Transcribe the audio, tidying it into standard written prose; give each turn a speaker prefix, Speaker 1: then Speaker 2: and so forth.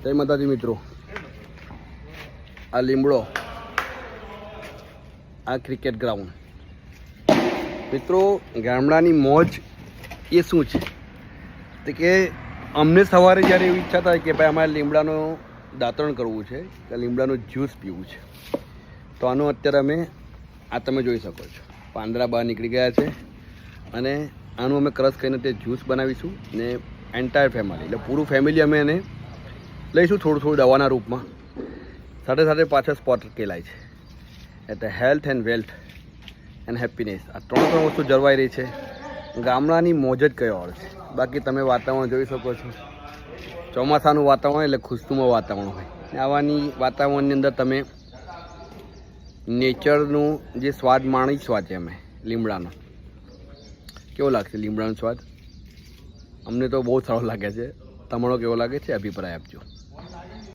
Speaker 1: જય માતાજી મિત્રો, આ લીમડો, આ ક્રિકેટ ગ્રાઉન્ડ. મિત્રો, ગામડાની મોજ એ શું છે તે કે અમને સવારે જ્યારે એવી ઈચ્છા થાય કે ભાઈ અમારે લીમડાનું દાંતણ કરવું છે કે લીમડાનું જ્યુસ પીવું છે, તો આનું અત્યારે અમે આ તમે જોઈ શકો છો, પાંદડા બહાર નીકળી ગયા છે અને આનું અમે ક્રશ કરીને તે જ્યુસ બનાવીશું ને એન્ટાયર ફેમિલી, એટલે પૂરું ફેમિલી અમે એને લઈશું થોડું થોડું દવાના રૂપમાં. સાથે સાથે પાછળ સ્પોટ કેલાય છે, એટલે health and wealth and happiness, આ ત્રણ વસ્તુ જળવાઈ રહી છે. ગામડાની મોજ જ કયો હોય છે. બાકી તમે વાતાવરણ જોઈ શકો છો, ચોમાસાનું વાતાવરણ એટલે ખુશ્નુમા વાતાવરણ હોય ને આવાની વાતાવરણની અંદર તમે નેચરનું જે સ્વાદ માણીશું આજે અમે લીમડાનો. કેવો લાગશે લીમડાનો સ્વાદ? અમને તો બહુ સારો લાગે છે. તમારો કેવો લાગે છે? અભિપ્રાય આપજો.